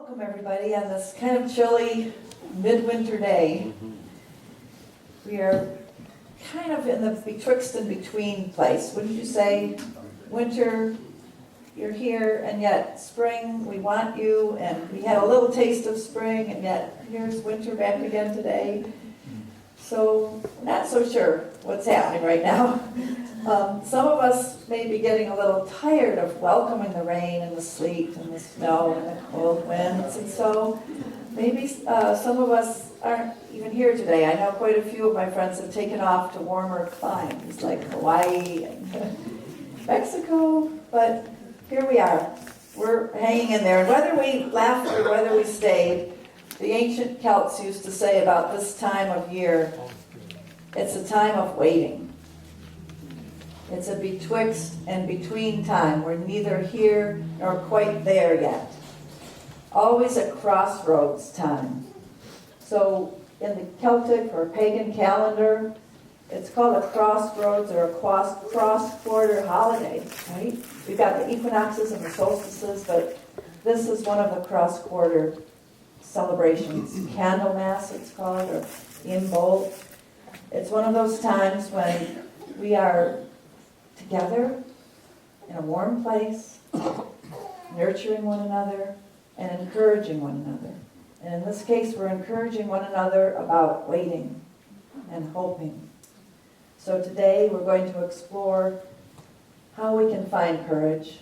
Welcome everybody on this kind of chilly midwinter day. We are kind of in the betwixt and between place. Wouldn't you say? Winter, you're here, and yet spring, we want you, and we had a little taste of spring, and yet here's winter back again today. So, not so sure what's happening right now. Some of us may be getting a little tired of welcoming the rain and the sleet and the snow and the cold winds, and so maybe some of us aren't even here today. I know quite a few of my friends have taken off to warmer climes like Hawaii and Mexico, but here we are. We're hanging in there, and whether we left or whether we stayed, the ancient Celts used to say about this time of year, it's a time of waiting. It's a betwixt and between time. We're neither here nor quite there yet. Always a crossroads time. So in the Celtic or pagan calendar, it's called a crossroads or a cross-quarter holiday, right? We've got the equinoxes and the solstices, but this is one of the cross-quarter celebrations. Candlemas, it's called, or Imbolc. It's one of those times when we are together in a warm place, nurturing one another and encouraging one another. And in this case, we're encouraging one another about waiting and hoping. So today we're going to explore how we can find courage,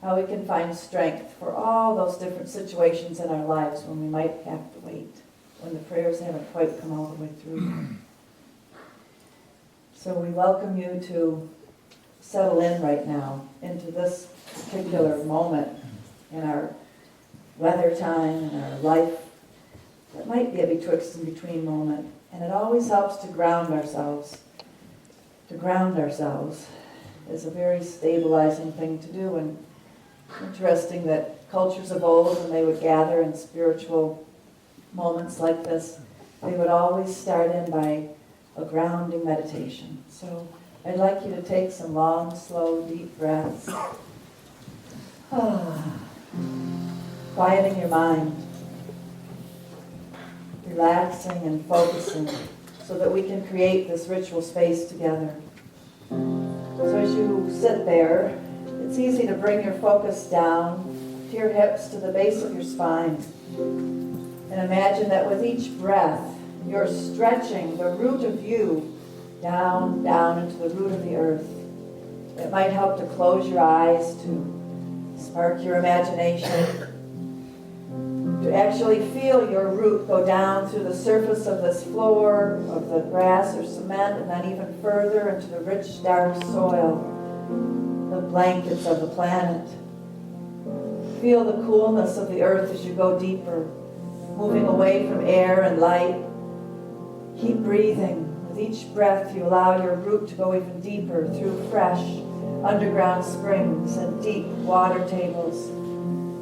how we can find strength for all those different situations in our lives when we might have to wait, when the prayers haven't quite come all the way through. So we welcome you to settle in right now into this particular moment in our weather time, in our life. It might be a betwixt and between moment, and it always helps to ground ourselves. To ground ourselves is a very stabilizing thing to do, and interesting that cultures of old, when they would gather in spiritual moments like this, they would always start in by a grounding meditation. So I'd like you to take some long, slow, deep breaths. Quieting your mind. Relaxing and focusing so that we can create this ritual space together. So as you sit there, it's easy to bring your focus down to your hips, to the base of your spine. And imagine that with each breath, you're stretching the root of you down into the root of the earth. It might help to close your eyes, to spark your imagination, to actually feel your root go down through the surface of this floor, of the grass or cement, and then even further into the rich, dark soil, the blankets of the planet. Feel the coolness of the earth as you go deeper, moving away from air and light. Keep breathing. With each breath, you allow your root to go even deeper through fresh underground springs and deep water tables.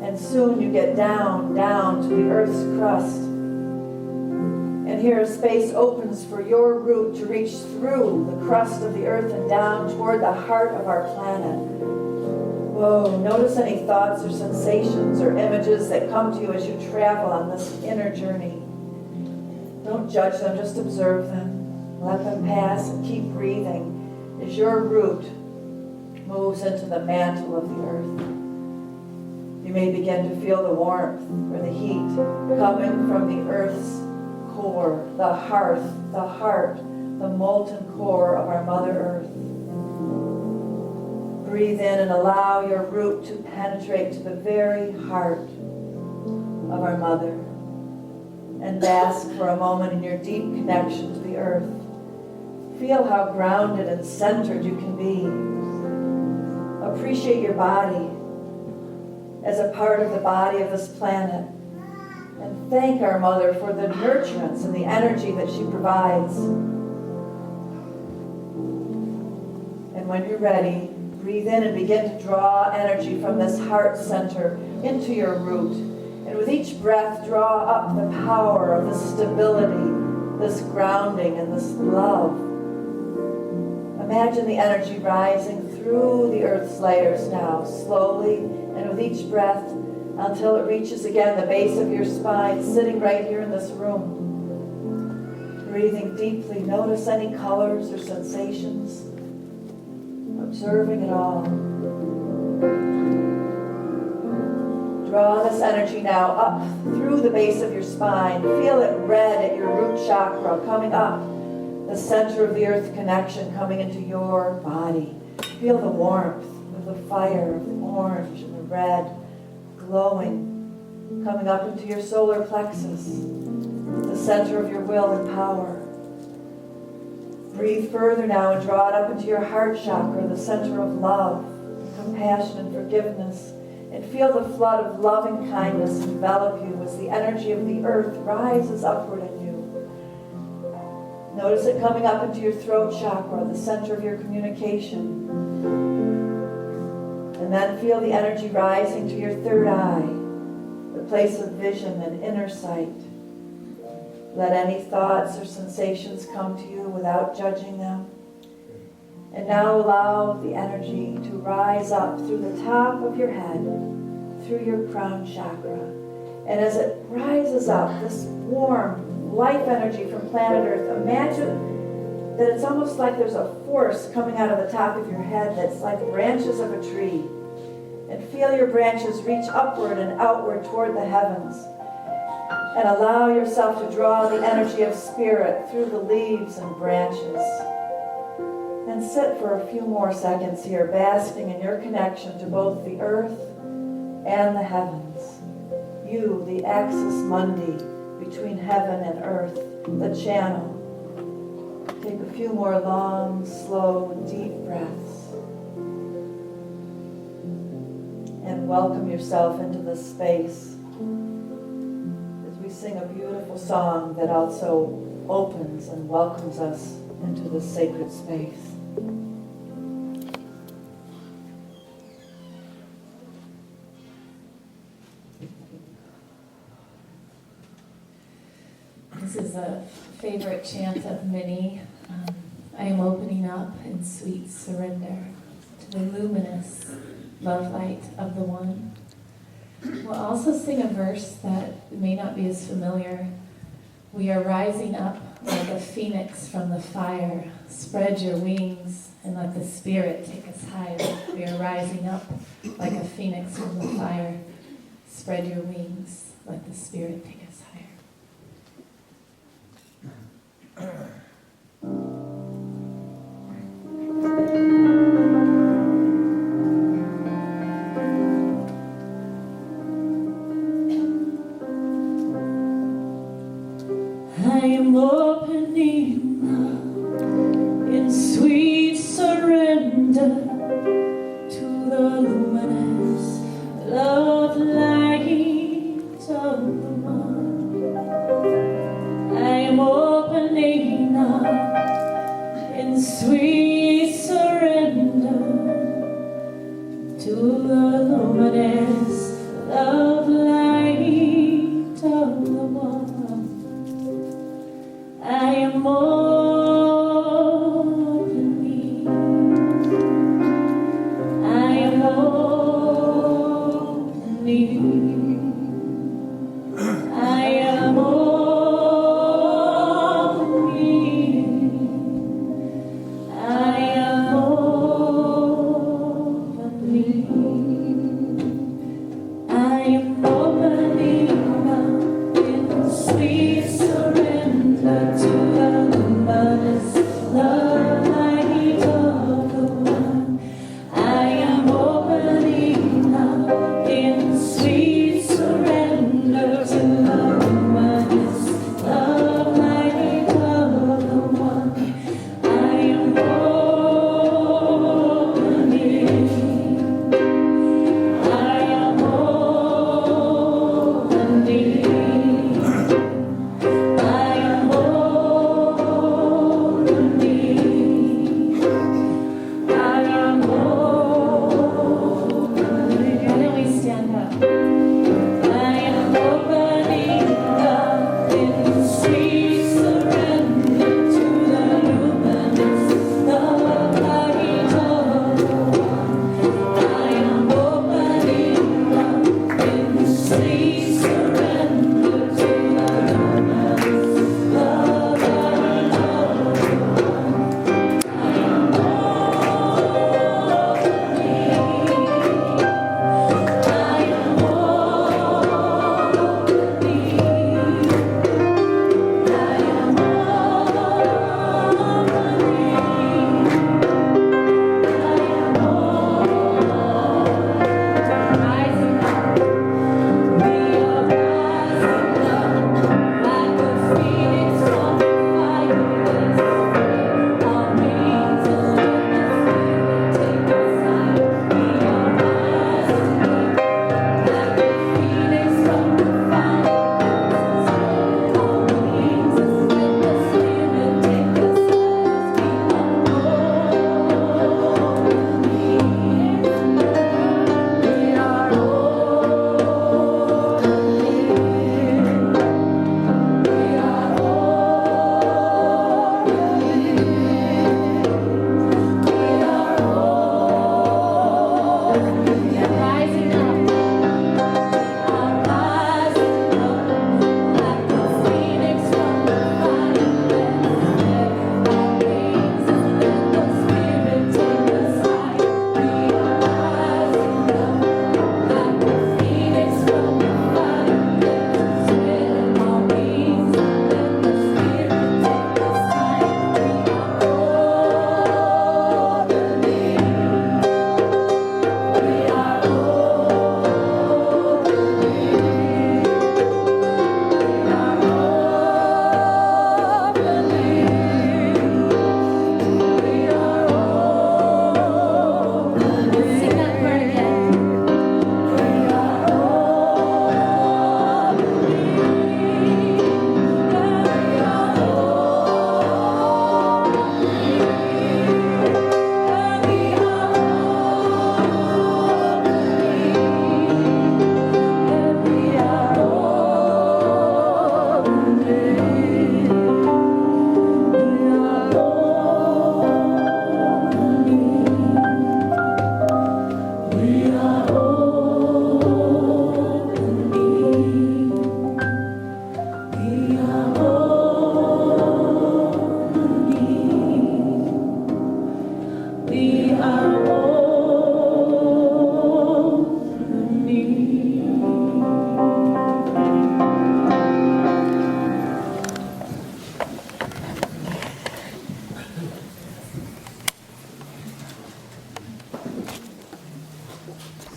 And soon you get down to the earth's crust. And here a space opens for your root to reach through the crust of the earth and down toward the heart of our planet. Whoa, notice any thoughts or sensations or images that come to you as you travel on this inner journey. Don't judge them, just observe them. Let them pass and keep breathing as your root moves into the mantle of the earth. You may begin to feel the warmth or the heat coming from the earth's core, the hearth, the heart, the molten core of our Mother Earth. Breathe in and allow your root to penetrate to the very heart of our Mother. And bask for a moment in your deep connection to the earth. Feel how grounded and centered you can be. Appreciate your body as a part of the body of this planet. And thank our Mother for the nurturance and the energy that she provides. And when you're ready, breathe in and begin to draw energy from this heart center into your root. And with each breath, draw up the power of this stability, this grounding, and this love. Imagine the energy rising through the earth's layers now, slowly, and with each breath, until it reaches again the base of your spine, sitting right here in this room. Breathing deeply, notice any colors or sensations, observing it all. Draw this energy now up through the base of your spine. Feel it red at your root chakra, coming up, the center of the earth connection coming into your body. Feel the warmth of the fire of the orange and the red glowing, coming up into your solar plexus, the center of your will and power. Breathe further now and draw it up into your heart chakra, the center of love, compassion, and forgiveness. And feel the flood of loving kindness envelop you as the energy of the earth rises upward in you. Notice it coming up into your throat chakra, the center of your communication. And then feel the energy rising to your third eye, the place of vision and inner sight. Let any thoughts or sensations come to you without judging them. And now allow the energy to rise up through the top of your head, through your crown chakra. And as it rises up, this warm life energy from planet Earth, imagine that it's almost like there's a force coming out of the top of your head that's like branches of a tree. And feel your branches reach upward and outward toward the heavens. And allow yourself to draw the energy of spirit through the leaves and branches. And sit for a few more seconds here, basking in your connection to both the earth and the heavens. You, the axis mundi between heaven and earth, the channel. Take a few more long, slow, deep breaths. And welcome yourself into this space as we sing a beautiful song that also opens and welcomes us into this sacred space. This is a favorite chant of many. I am opening up in sweet surrender to the luminous love light of the One. We'll also sing a verse that may not be as familiar. We are rising up like a phoenix from the fire. Spread your wings and let the Spirit take us higher. We are rising up like a phoenix from the fire. Spread your wings, let the Spirit take us higher. I am opening up in sweet surrender to the luminous love light of the One.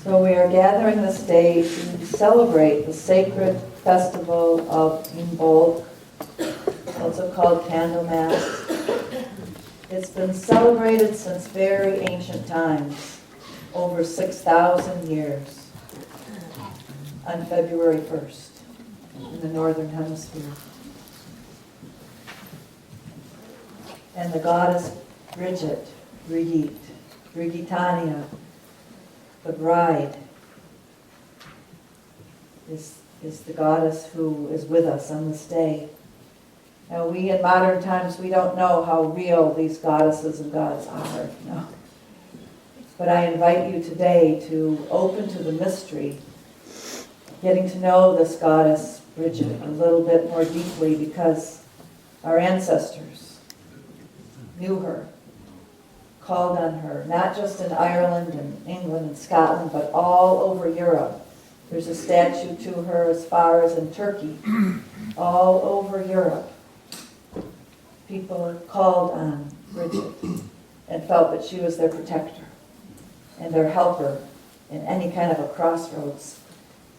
So we are gathering this day to celebrate the sacred festival of Imbolc, also called Candlemas. It's been celebrated since very ancient times, over 6,000 years, on February 1st in the Northern Hemisphere. And the goddess Bridget, Brigitania, the bride, is the goddess who is with us on this day. Now we in modern times, we don't know how real these goddesses and gods are. No. But I invite you today to open to the mystery, getting to know this goddess Bridget a little bit more deeply, because our ancestors knew her, called on her, not just in Ireland and England and Scotland, but all over Europe. There's a statue to her as far as in Turkey. All over Europe, people called on Bridget and felt that she was their protector and their helper in any kind of a crossroads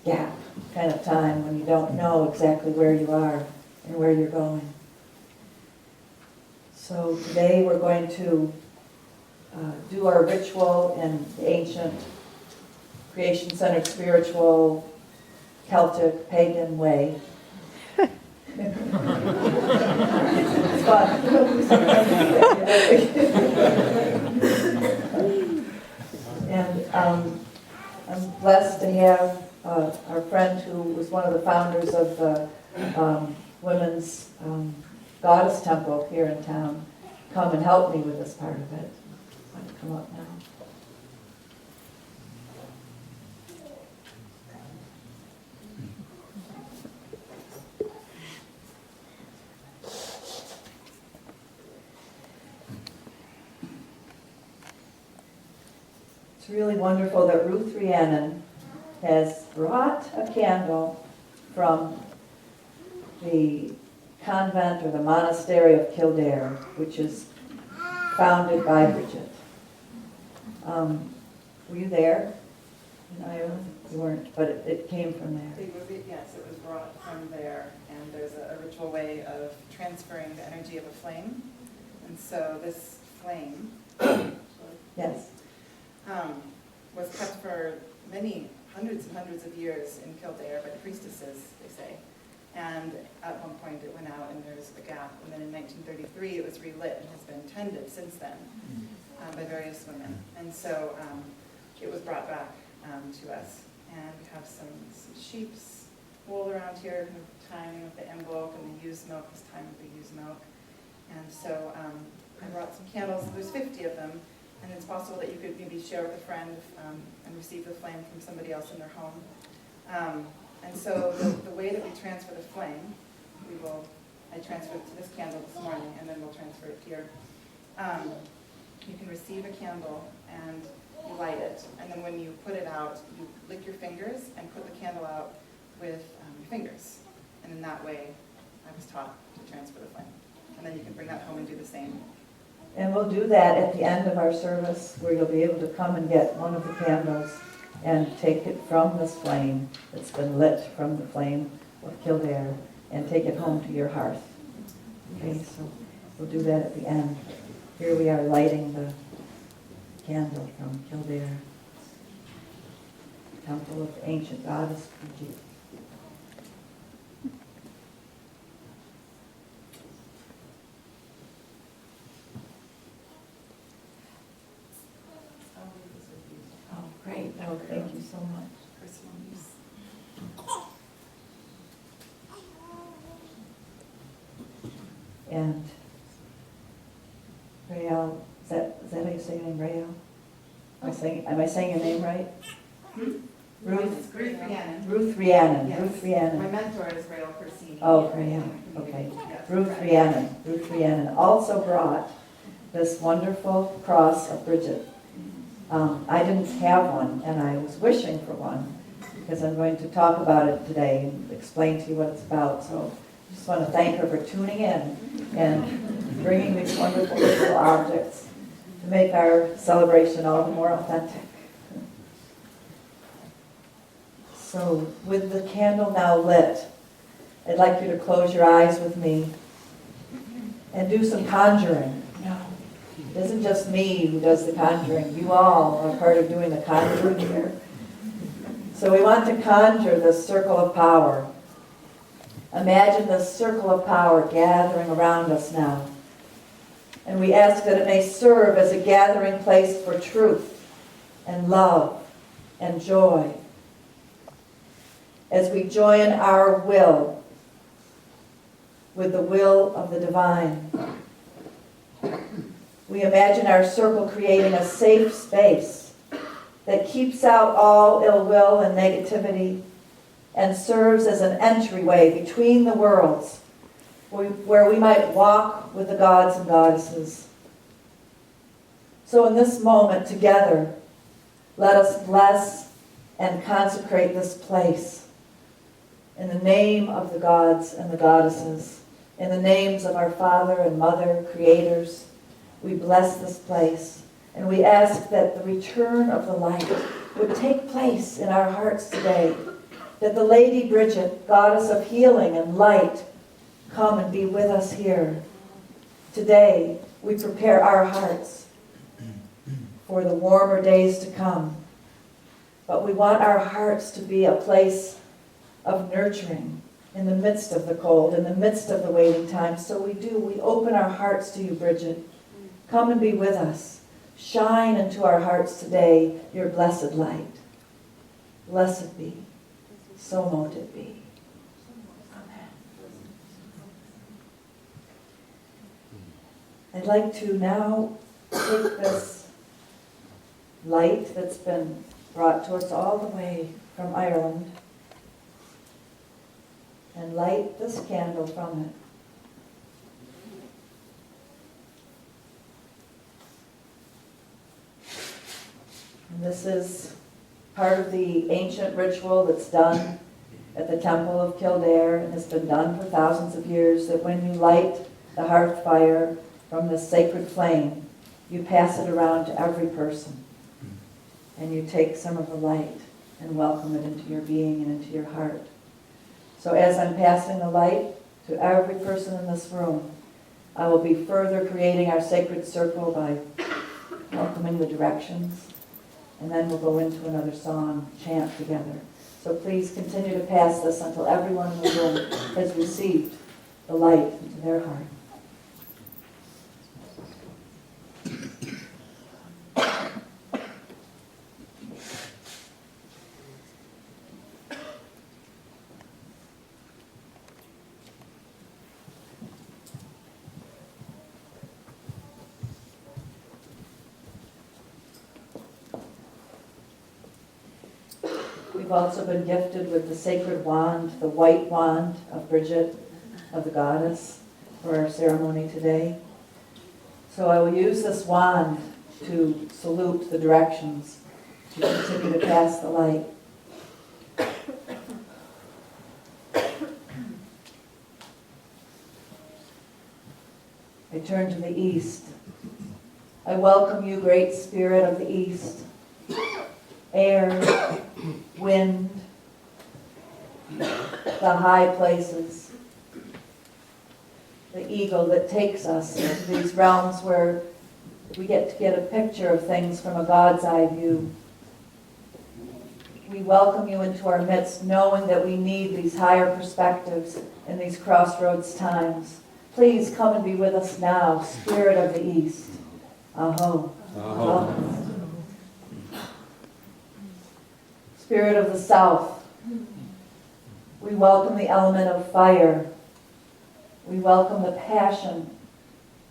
gap kind of time when you don't know exactly where you are and where you're going. So today we're going to do our ritual in the ancient, creation-centered, spiritual, Celtic, pagan way. It's fun. And I'm blessed to have our friend who was one of the founders of the Women's Goddess Temple here in town come and help me with this part of it. Come up now. It's really wonderful that Ruth Rhiannon has brought a candle from the convent or the monastery of Kildare, which is founded by Bridget. Were you there in Ireland? You weren't, but it came from there. Yes, it was brought from there, and there's a ritual way of transferring the energy of a flame. And so this flame Yes. Was kept for many hundreds and hundreds of years in Kildare by the priestesses, they say. And at one point it went out and there's a gap. And then in 1933 it was relit and has been tended since then by various women. And so it was brought back to us. And we have some sheep's wool around here, tying with the Imbolc, and the ewe's milk was tying with the ewe's milk. And so I brought some candles. There's 50 of them. And it's possible that you could maybe share with a friend and receive the flame from somebody else in their home. And so the way that we transfer the flame, I transferred it to this candle this morning, and then we'll transfer it here. You can receive a candle and you light it, and then when you put it out, you lick your fingers and put the candle out with your fingers. And in that way, I was taught to transfer the flame. And then you can bring that home and do the same. And we'll do that at the end of our service, where you'll be able to come and get one of the candles and take it from this flame that's been lit from the flame of Kildare and take it home to your hearth. Okay, so we'll do that at the end. Here we are lighting the candle from Kildare, Temple of the Ancient Goddess Bridget. Oh, great. Oh, thank you so much. Personal use. And Rael, is that how you say your name, Rael? Am I saying your name right? Ruth Rhiannon. Ruth Rhiannon. Yes. Ruth My Rhiannon. mentor is Rael Persini. Oh, Rael. Okay. Yes. Ruth Rhiannon. Ruth Rhiannon also brought this wonderful cross of Bridget. I didn't have one, and I was wishing for one, because I'm going to talk about it today and explain to you what it's about. So I just want to thank her for tuning in and bringing these wonderful little objects to make our celebration all the more authentic. So with the candle now lit, I'd like you to close your eyes with me and do some conjuring. It isn't just me who does the conjuring. You all are part of doing the conjuring here. So we want to conjure this circle of power. Imagine this circle of power gathering around us now. And we ask that it may serve as a gathering place for truth and love and joy. As we join our will with the will of the divine. We imagine our circle creating a safe space that keeps out all ill will and negativity and serves as an entryway between the worlds where we might walk with the gods and goddesses. So in this moment together, let us bless and consecrate this place in the name of the gods and the goddesses, in the names of our Father and Mother, creators. We bless this place, and we ask that the return of the light would take place in our hearts today, that the Lady Bridget, goddess of healing and light, come and be with us here. Today, we prepare our hearts for the warmer days to come, but we want our hearts to be a place of nurturing in the midst of the cold, in the midst of the waiting time. So we open our hearts to you, Bridget. Come and be with us. Shine into our hearts today your blessed light. Blessed be. So mote it be. Amen. I'd like to now take this light that's been brought to us all the way from Ireland and light this candle from it. And This is part of the ancient ritual that's done at the Temple of Kildare and has been done for thousands of years, that when you light the hearth fire from the sacred flame, you pass it around to every person. And you take some of the light and welcome it into your being and into your heart. So as I'm passing the light to every person in this room, I will be further creating our sacred circle by welcoming the directions, and then we'll go into another song, chant together. So please continue to pass this until everyone in the room has received the light into their heart. We've also been gifted with the sacred wand, the white wand of Bridget, of the goddess, for our ceremony today. So I will use this wand to salute the directions, to continue to pass the light. I turn to the east. I welcome you, great spirit of the east. Air, wind, the high places, the eagle that takes us into these realms where we get to get a picture of things from a God's eye view. We welcome you into our midst, knowing that we need these higher perspectives in these crossroads times. Please come and be with us now, Spirit of the East. Aho. Aho. Spirit of the South, we welcome the element of fire. We welcome the passion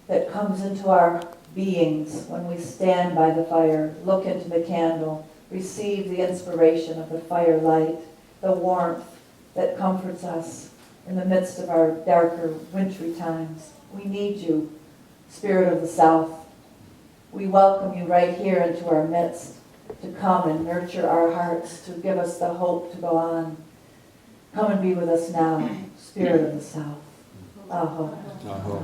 that comes into our beings when we stand by the fire, look into the candle, receive the inspiration of the firelight, the warmth that comforts us in the midst of our darker, wintry times. We need you, Spirit of the South. We welcome you right here into our midst, to come and nurture our hearts, to give us the hope to go on. Come and be with us now, Spirit of the South. Aho. Aho.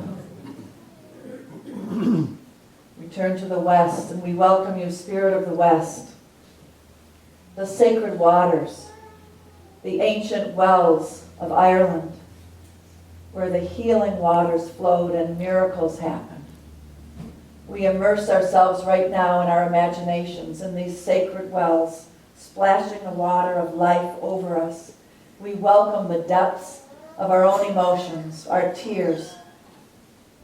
We turn to the west, and we welcome you, Spirit of the West. The sacred waters, the ancient wells of Ireland, where the healing waters flowed and miracles happened. We immerse ourselves right now in our imaginations in these sacred wells, splashing the water of life over us. We welcome the depths of our own emotions, our tears,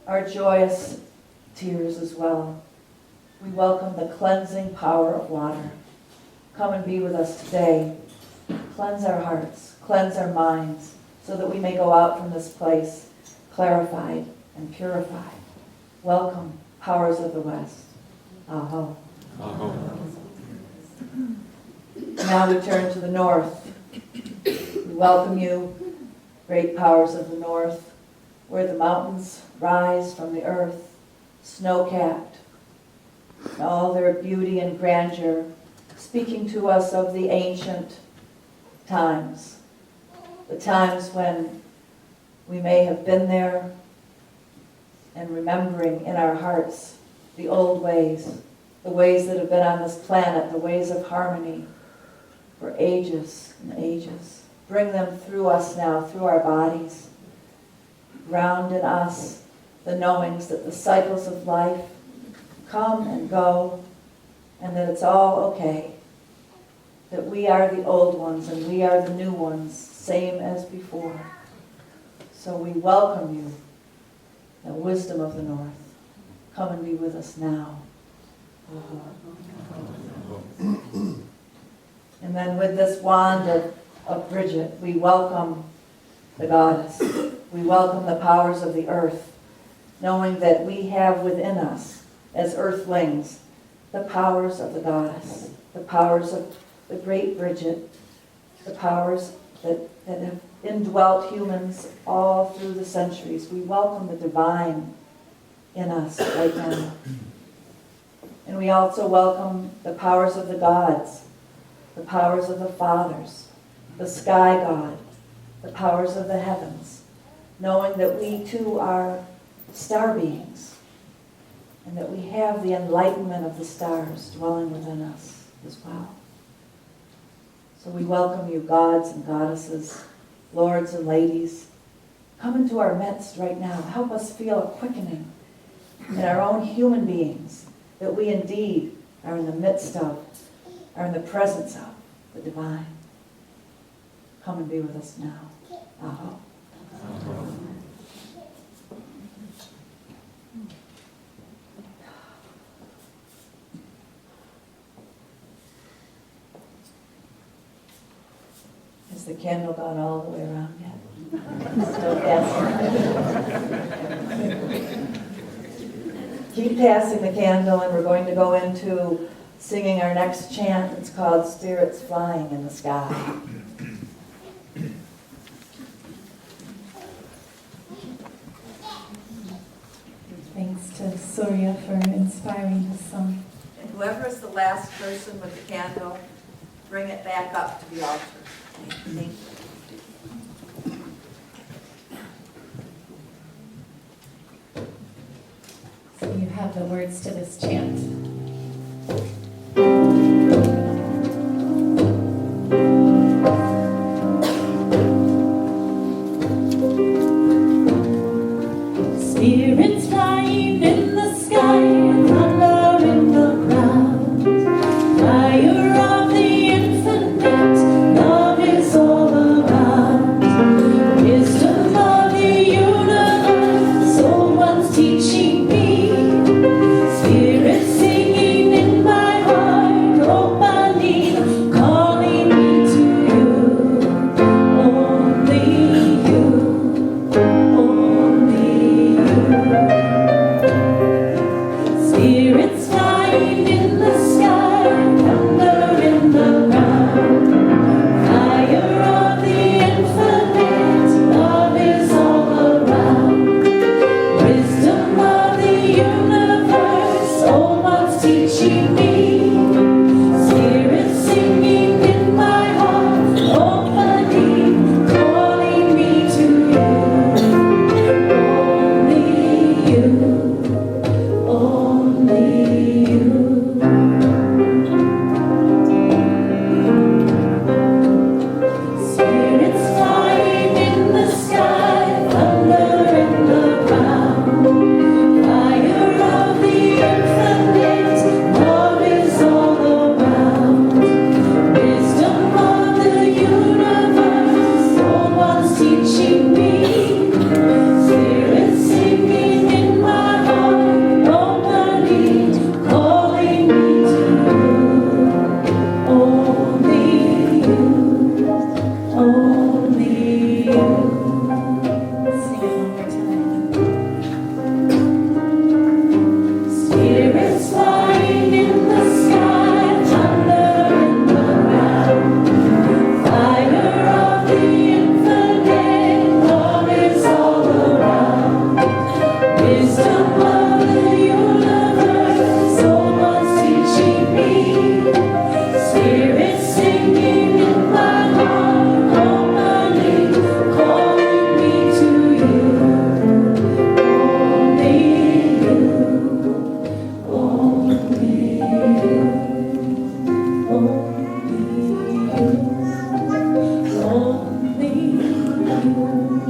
our joyous tears as well. We welcome the cleansing power of water. Come and be with us today. Cleanse our hearts, cleanse our minds, so that we may go out from this place clarified and purified. Welcome, powers of the West. Aho. Aho. Now we turn to the north. We welcome you, great powers of the north, where the mountains rise from the earth, snow-capped, in all their beauty and grandeur, speaking to us of the ancient times, the times when we may have been there, and remembering in our hearts the old ways, the ways that have been on this planet, the ways of harmony for ages and ages. Bring them through us now, through our bodies. Ground in us the knowings that the cycles of life come and go, and that it's all okay, that we are the old ones and we are the new ones, same as before. So we welcome you, the wisdom of the north. Come and be with us now. And then with this wand of Bridget, we welcome the goddess. We welcome the powers of the earth, knowing that we have within us, as earthlings, the powers of the goddess, the powers of the great Bridget, the powers that have indwelt humans all through the centuries. We welcome the divine in us right now. And we also welcome the powers of the gods, the powers of the fathers, the sky god, the powers of the heavens, knowing that we too are star beings and that we have the enlightenment of the stars dwelling within us as well. So we welcome you, gods and goddesses, lords and ladies. Come into our midst right now. Help us feel a quickening in our own human beings, that we indeed are in the midst of, are in the presence of the divine. Come and be with us now. Aho. Has the candle gone all the way around yet? Still passing. Keep passing the candle, and we're going to go into singing our next chant. It's called Spirits Flying in the Sky. Thanks to Surya for inspiring this song. And whoever is the last person with the candle, bring it back up to the altar. Thank you. So you have the words to this chant. Spirits flying in the sky, thunder in the ground, fire of the infinite, love is all around, wisdom of the universe, someone's teaching me, spirits singing in my heart, opening, calling me to you, only you, only spirits flying in the sky, thunder in the ground, fire of the infinite, love is all around, wisdom of the universe, someone's teaching me, spirits singing in my heart, opening, calling me to you, only you, only you. Spirits flying in the sky, thunder in the ground, fire of the infinite, love is all around, wisdom of the universe, someone's teaching me, spirits singing in my heart, opening, calling me to you, only you, only you. Sing it one more time. Spirits flying in the sky, thunder in the ground, fire of the infinite, love is all around, wisdom of the universe, someone's teaching me, spirits singing in my heart, opening, calling me to you, only you, only you, only you, only you.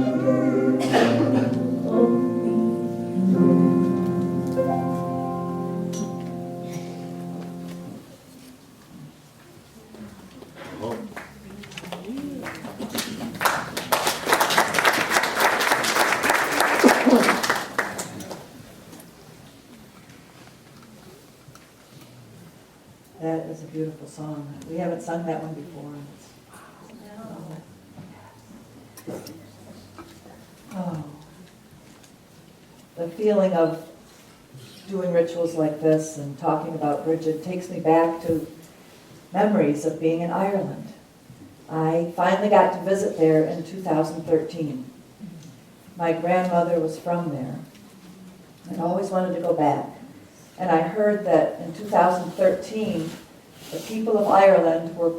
That is a beautiful song. We haven't sung that one before. Oh. The feeling of doing rituals like this and talking about Bridget takes me back to memories of being in Ireland. I finally got to visit there in 2013. My grandmother was from there. I'd always wanted to go back. and I heard that in 2013, the people of Ireland were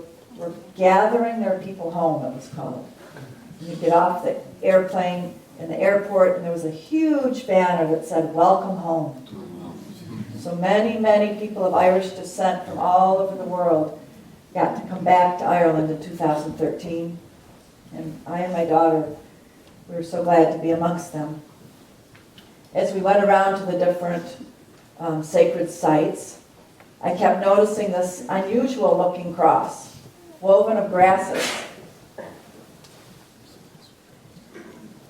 gathering their people home, it was called. And you get off the airplane in the airport, and there was a huge banner that said, "Welcome home." So many, many people of Irish descent from all over the world got to come back to Ireland in 2013. And I and my daughter, we were so glad to be amongst them. As we went around to the different sacred sites, I kept noticing this unusual looking cross, woven of grasses.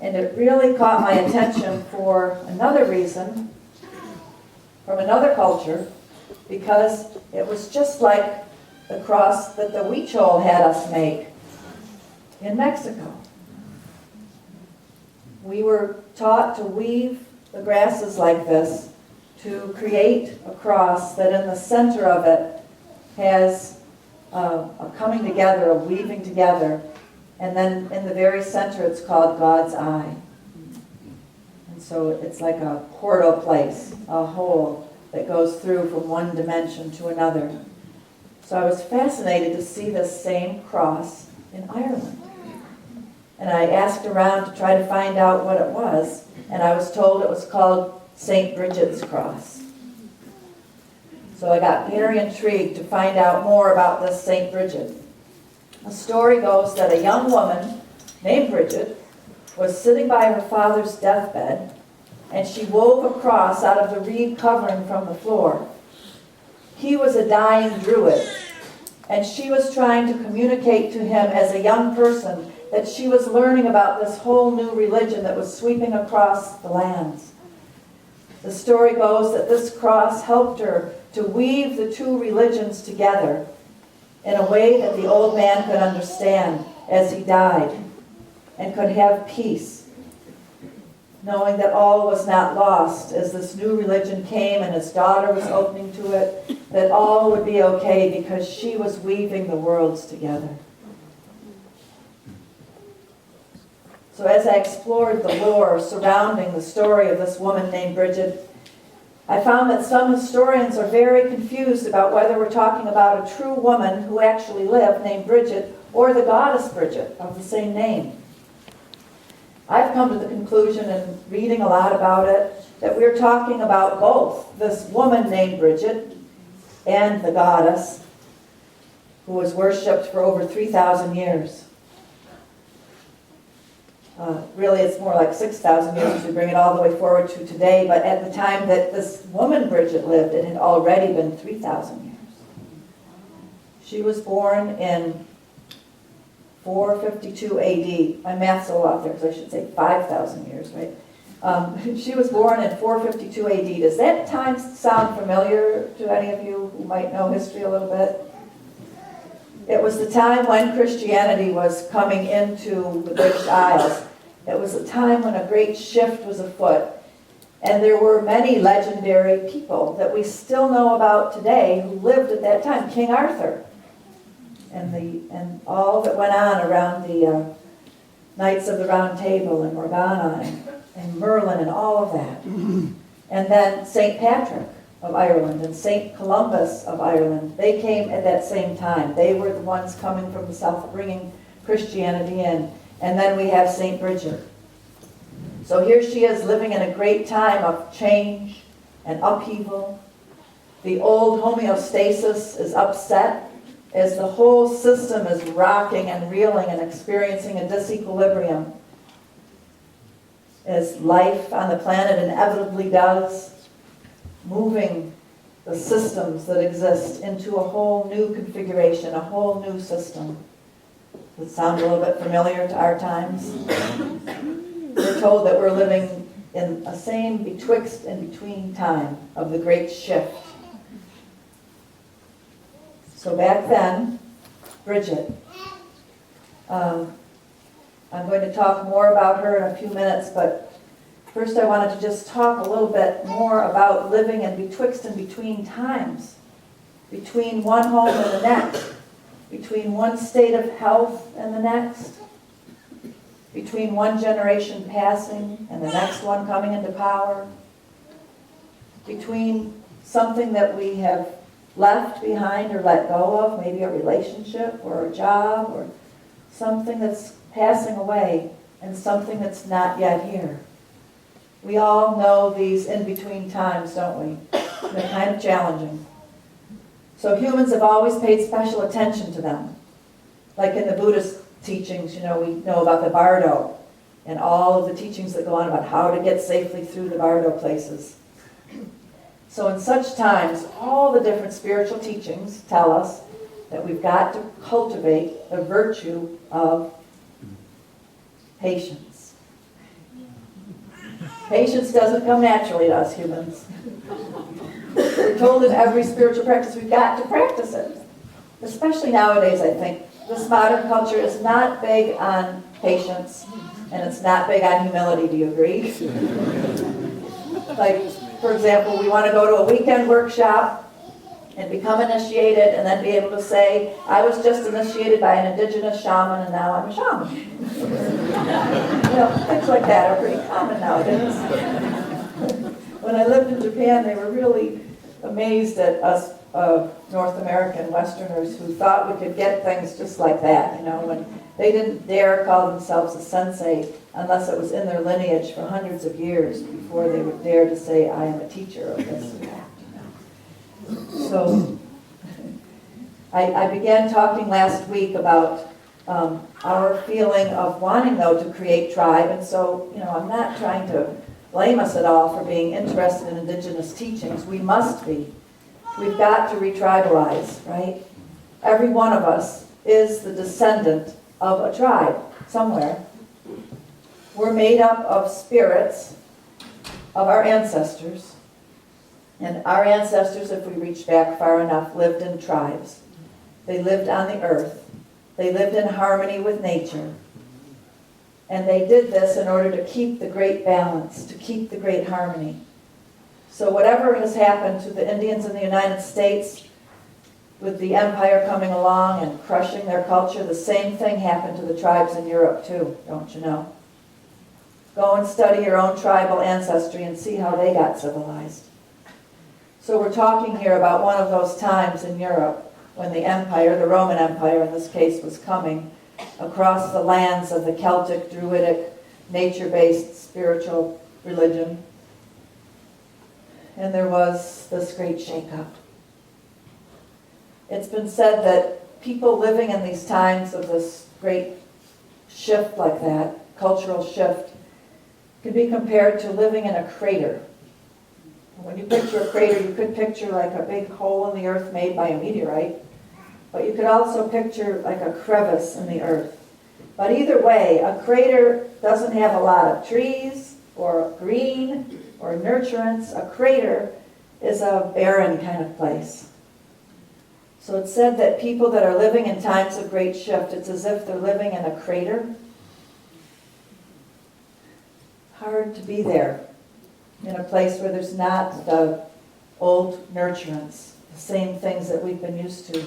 And it really caught my attention for another reason, from another culture, because it was just like the cross that the Huichol had us make in Mexico. We were taught to weave the grasses like this to create a cross that in the center of it has a coming together, a weaving together, and then in the very center it's called God's eye. And so it's like a portal place, a hole that goes through from one dimension to another. So I was fascinated to see this same cross in Ireland. And I asked around to try to find out what it was, and I was told it was called St. Bridget's Cross. So I got very intrigued to find out more about this St. Bridget. The story goes that a young woman named Bridget was sitting by her father's deathbed, and she wove a cross out of the reed covering from the floor. He was a dying druid, and she was trying to communicate to him as a young person that she was learning about this whole new religion that was sweeping across the lands. The story goes that this cross helped her to weave the two religions together in a way that the old man could understand as he died and could have peace, knowing that all was not lost as this new religion came and his daughter was opening to it, that all would be okay because she was weaving the worlds together. So as I explored the lore surrounding the story of this woman named Bridget, I found that some historians are very confused about whether we're talking about a true woman who actually lived named Bridget or the goddess Bridget of the same name. I've come to the conclusion in reading a lot about it that we're talking about both this woman named Bridget and the goddess who was worshipped for over 3,000 years. Really, it's more like 6,000 years as we bring it all the way forward to today, but at the time that this woman Bridget lived, it had already been 3,000 years. She was born in 452 AD. My math's a little out there, because I should say 5,000 years, right? She was born in 452 AD. Does that time sound familiar to any of you who might know history a little bit? It was the time when Christianity was coming into the British Isles. It was a time when a great shift was afoot. And there were many legendary people that we still know about today who lived at that time. King Arthur and all that went on around the Knights of the Round Table and Morgana and Merlin and all of that. And then St. Patrick of Ireland and St. Columbus of Ireland, they came at that same time. They were the ones coming from the south, bringing Christianity in. And then we have St. Bridget. So here she is living in a great time of change and upheaval. The old homeostasis is upset as the whole system is rocking and reeling and experiencing a disequilibrium, as life on the planet inevitably does, moving the systems that exist into a whole new configuration, a whole new system. Does it sound a little bit familiar to our times? We're told that we're living in a same betwixt and between time of the great shift. So back then, Bridget, I'm going to talk more about her in a few minutes, but first I wanted to just talk a little bit more about living in betwixt and between times, between one home and the next, between one state of health and the next, between one generation passing and the next one coming into power, between something that we have left behind or let go of, maybe a relationship or a job or something that's passing away and something that's not yet here. We all know these in-between times, don't we? They're kind of challenging. So humans have always paid special attention to them. Like in the Buddhist teachings, we know about the bardo and all of the teachings that go on about how to get safely through the bardo places. So in such times, all the different spiritual teachings tell us that we've got to cultivate the virtue of patience. Patience doesn't come naturally to us humans. We're told in every spiritual practice we've got to practice it. Especially nowadays, I think. This modern culture is not big on patience, and it's not big on humility. Do you agree? Like, for example, we want to go to a weekend workshop and become initiated and then be able to say, I was just initiated by an indigenous shaman and now I'm a shaman. Things like that are pretty common nowadays. When I lived in Japan, they were really amazed at us North American Westerners who thought we could get things just like that, when they didn't dare call themselves a sensei unless it was in their lineage for hundreds of years before they would dare to say, I am a teacher of this or that. So I began talking last week about our feeling of wanting, though, to create tribe. And so, I'm not trying to blame us at all for being interested in indigenous teachings. We must be. We've got to retribalize, right? Every one of us is the descendant of a tribe somewhere. We're made up of spirits of our ancestors. And our ancestors, if we reach back far enough, lived in tribes. They lived on the earth. They lived in harmony with nature. And they did this in order to keep the great balance, to keep the great harmony. So whatever has happened to the Indians in the United States, with the empire coming along and crushing their culture, the same thing happened to the tribes in Europe too, don't you know? Go and study your own tribal ancestry and see how they got civilized. So we're talking here about one of those times in Europe when the empire, the Roman Empire in this case, was coming across the lands of the Celtic, Druidic, nature-based spiritual religion. And there was this great shakeup. It's been said that people living in these times of this great shift like that, cultural shift, can be compared to living in a crater. When you picture a crater, you could picture like a big hole in the earth made by a meteorite, but you could also picture like a crevice in the earth. But either way, a crater doesn't have a lot of trees or green or nurturance. A crater is a barren kind of place. So it's said that people that are living in times of great shift, it's as if they're living in a crater. Hard to be there in a place where there's not the old nurturance, the same things that we've been used to.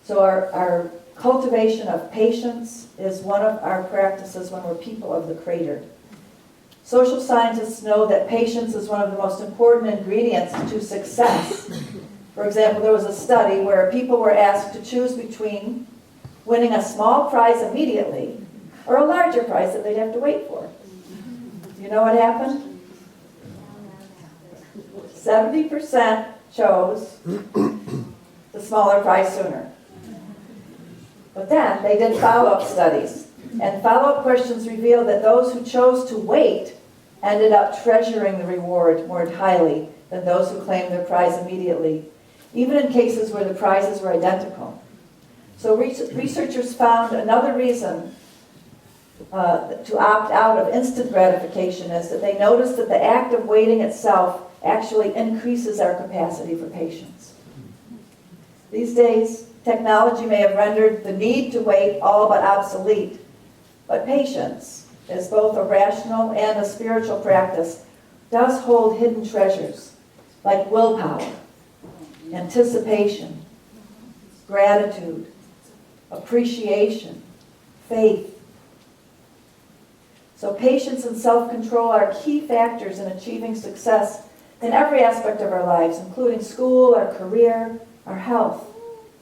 So our cultivation of patience is one of our practices when we're people of the crater. Social scientists know that patience is one of the most important ingredients to success. For example, there was a study where people were asked to choose between winning a small prize immediately or a larger prize that they'd have to wait for. Do you know what happened? 70% chose the smaller prize sooner. But then they did follow-up studies, and follow-up questions revealed that those who chose to wait ended up treasuring the reward more highly than those who claimed their prize immediately, even in cases where the prizes were identical. So researchers found another reason to opt out of instant gratification is that they noticed that the act of waiting itself actually increases our capacity for patience. These days, technology may have rendered the need to wait all but obsolete, but patience, as both a rational and a spiritual practice, does hold hidden treasures like willpower, anticipation, gratitude, appreciation, faith. So patience and self-control are key factors in achieving success in every aspect of our lives, including school, our career, our health,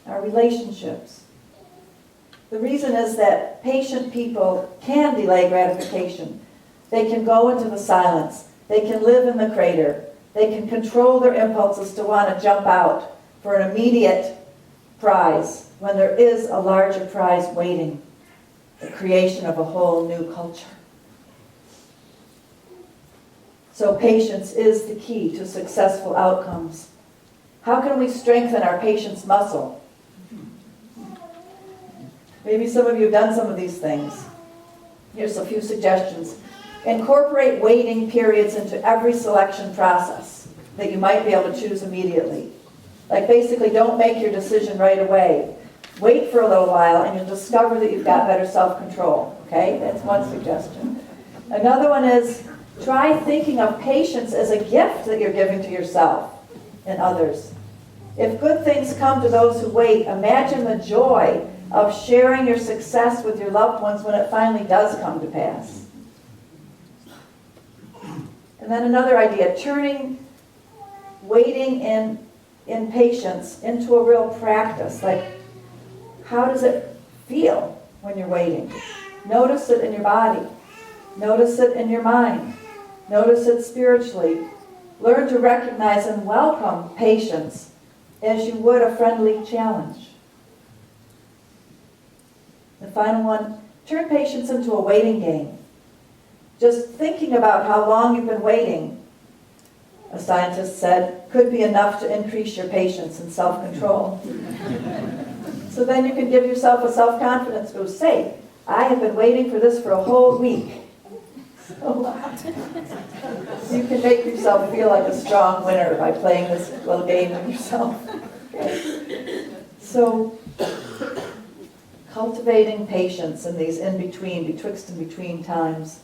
our relationships. The reason is that patient people can delay gratification. They can go into the silence. They can live in the crater. They can control their impulses to want to jump out for an immediate prize when there is a larger prize waiting, the creation of a whole new culture. So patience is the key to successful outcomes. How can we strengthen our patience muscle? Maybe some of you have done some of these things. Here's a few suggestions. Incorporate waiting periods into every selection process that you might be able to choose immediately. Like basically don't make your decision right away. Wait for a little while and you'll discover that you've got better self-control. Okay, that's one suggestion. Another one is try thinking of patience as a gift that you're giving to yourself and others. If good things come to those who wait, imagine the joy of sharing your success with your loved ones when it finally does come to pass. And then another idea, turning waiting in patience into a real practice. Like, how does it feel when you're waiting? Notice it in your body. Notice it in your mind. Notice it spiritually. Learn to recognize and welcome patience as you would a friendly challenge. The final one, turn patience into a waiting game. Just thinking about how long you've been waiting, a scientist said, could be enough to increase your patience and self-control. So then you can give yourself a self-confidence boost. Say, I have been waiting for this for a whole week. So you can make yourself feel like a strong winner by playing this little game with yourself. Okay. So, cultivating patience in these betwixt and between times.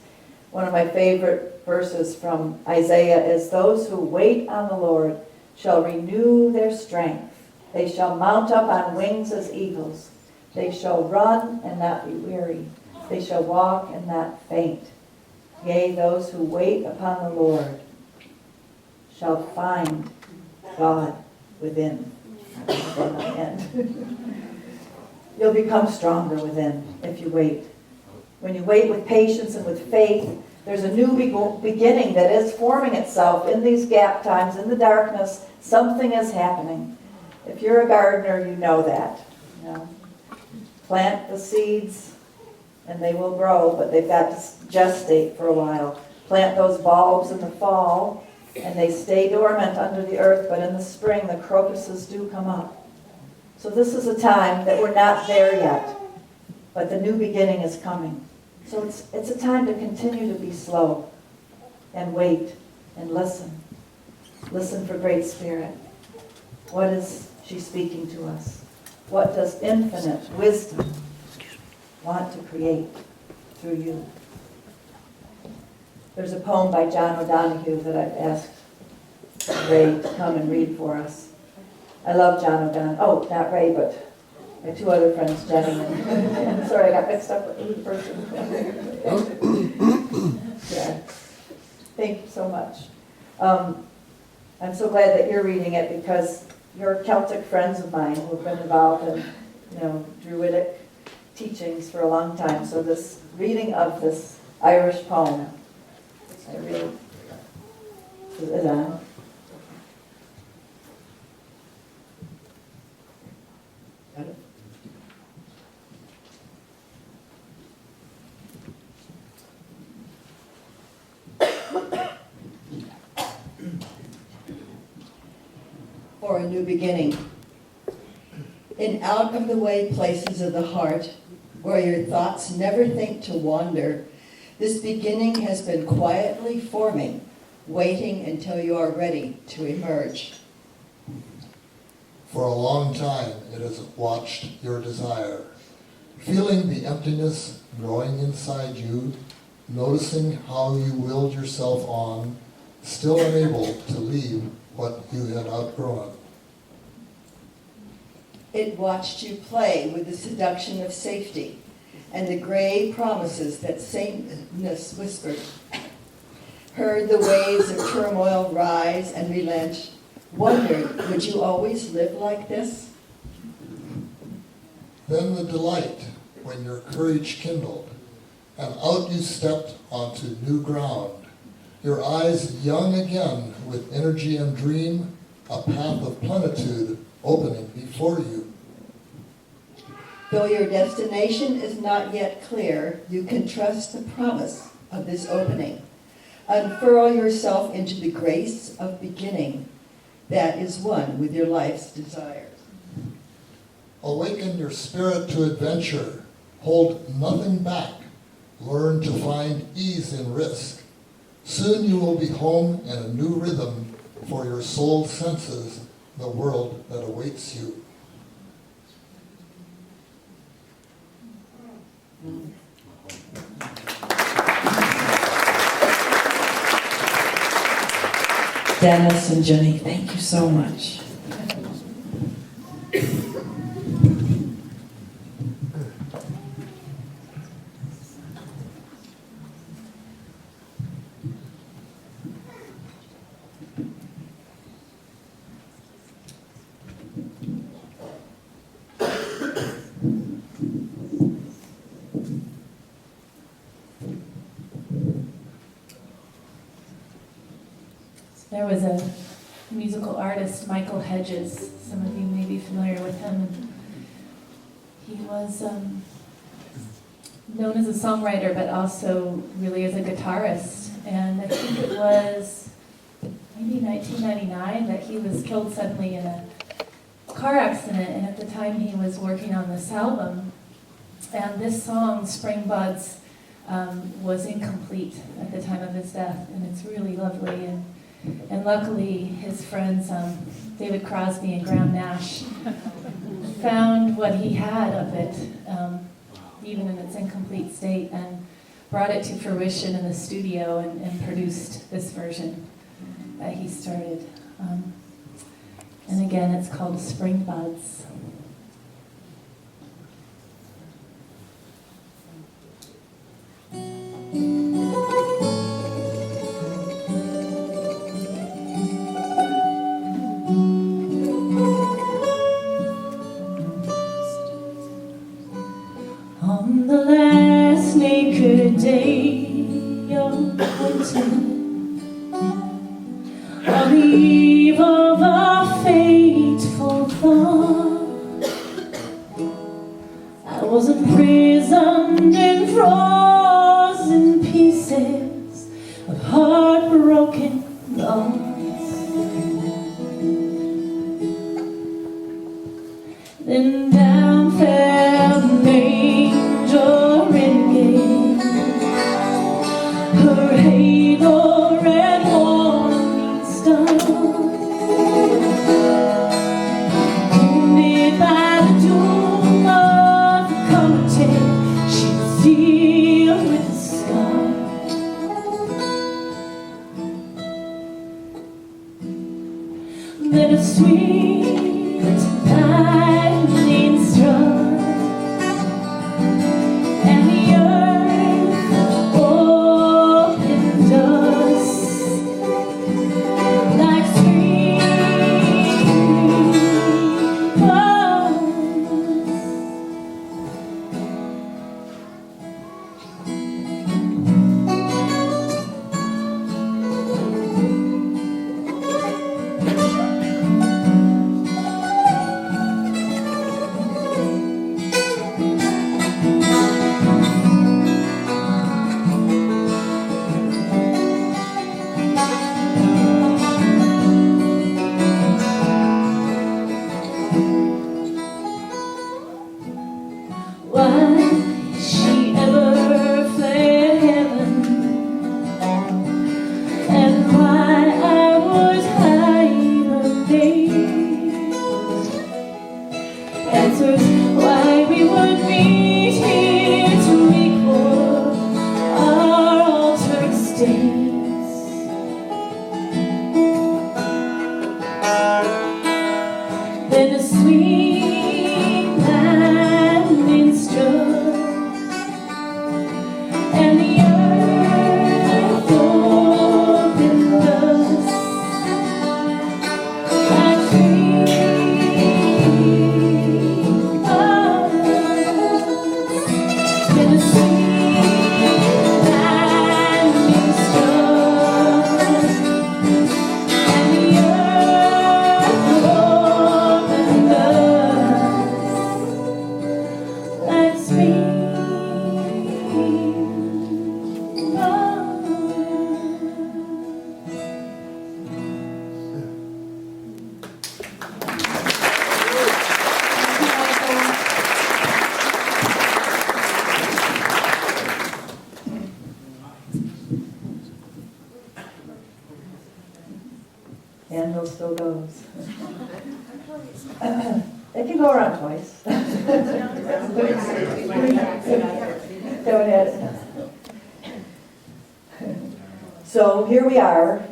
One of my favorite verses from Isaiah is, those who wait on the Lord shall renew their strength. They shall mount up on wings as eagles. They shall run and not be weary. They shall walk and not faint. Yea, those who wait upon the Lord shall find God within. You'll become stronger within if you wait. When you wait with patience and with faith, there's a new beginning that is forming itself in these gap times, in the darkness. Something is happening. If you're a gardener, you know that. You know, plant the seeds and they will grow, but they've got to gestate for a while. Plant those bulbs in the fall and they stay dormant under the earth, but in the spring the crocuses do come up. So this is a time that we're not there yet, but the new beginning is coming. So it's a time to continue to be slow and wait and listen. Listen for Great Spirit. What is she speaking to us? What does infinite wisdom want to create through you? There's a poem by John O'Donohue that I've asked Ray to come and read for us. I love John O'Donohue. Oh, not Ray, but my two other friends, Jenny and sorry, I got mixed up with the person. Yeah. Thank you so much. I'm so glad that you're reading it because you're Celtic friends of mine who have been involved in, Druidic teachings for a long time. So this reading of this Irish poem, I really, is it on? Got it? For a new beginning. In out-of-the-way places of the heart, where your thoughts never think to wander, this beginning has been quietly forming, waiting until you are ready to emerge. For a long time it has watched your desire, feeling the emptiness growing inside you, noticing how you willed yourself on, still unable to leave what you had outgrown. It watched you play with the seduction of safety and the gray promises that sameness whispered. heard the waves of turmoil rise and relent, wondered, would you always live like this? Then the delight when your courage kindled, and out you stepped onto new ground, your eyes young again with energy and dream, a path of plenitude opening before you. Though your destination is not yet clear, you can trust the promise of this opening. Unfurl yourself into the grace of beginning that is one with your life's desires. Awaken your spirit to adventure, hold nothing back, learn to find ease in risk. Soon you will be home in a new rhythm for your soul senses the world that awaits you. Dennis and Jenny, thank you so much. There was a musical artist, Michael Hedges. Some of you may be familiar with him. He was known as a songwriter, but also really as a guitarist. And I think it was maybe 1999 that he was killed suddenly in a car accident. And at the time he was working on this album. And this song, Spring Buds, was incomplete at the time of his death. And it's really lovely. And luckily, his friends, David Crosby and Graham Nash, found what he had of it, even in its incomplete state, and brought it to fruition in the studio and produced this version that he started. And again, it's called Spring Buds. On the last naked day of winter, on the eve of a fateful thought, I was imprisoned in frozen pieces of heartbroken thoughts. Then down fell the angel renegade, her halo red warning star. Wounded by the doom of the comet, she was sealed with a scar. Then a sweet lightning struck, and the earth opened us like spring buds. handle still goes. It can go around twice. Go ahead. So here we are,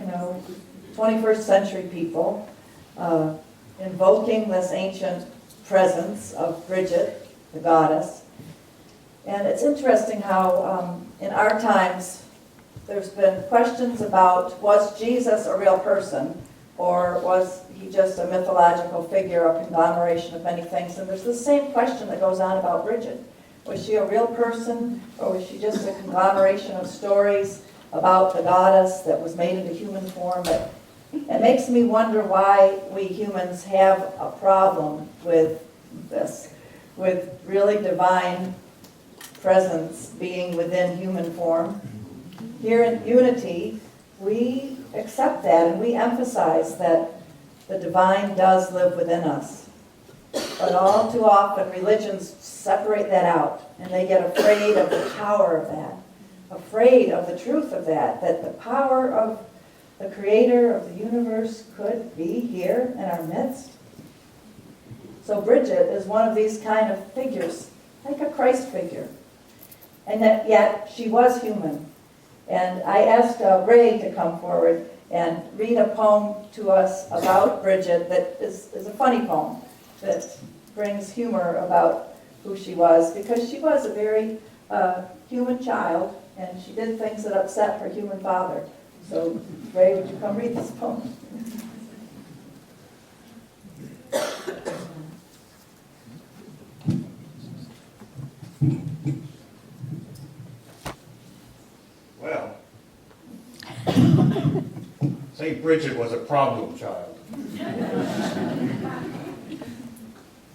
21st century people, invoking this ancient presence of Bridget, the goddess. And it's interesting how in our times there's been questions about, was Jesus a real person, or was he just a mythological figure, a conglomeration of many things? And there's the same question that goes on about Bridget. Was she a real person, or was she just a conglomeration of stories about the goddess that was made into human form? But it makes me wonder why we humans have a problem with this, with really divine presence being within human form. Here in Unity, we accept that and we emphasize that the divine does live within us. But all too often, religions separate that out, and they get afraid of the power of that, afraid of the truth of that the power of the creator of the universe could be here in our midst. So Bridget is one of these kind of figures, like a Christ figure. And that yet she was human. And I asked Ray to come forward and read a poem to us about Bridget that is a funny poem that brings humor about who she was, because she was a very human child, and she did things that upset her human father. So, Ray, would you come read this poem? Well, St. Bridget was a problem child.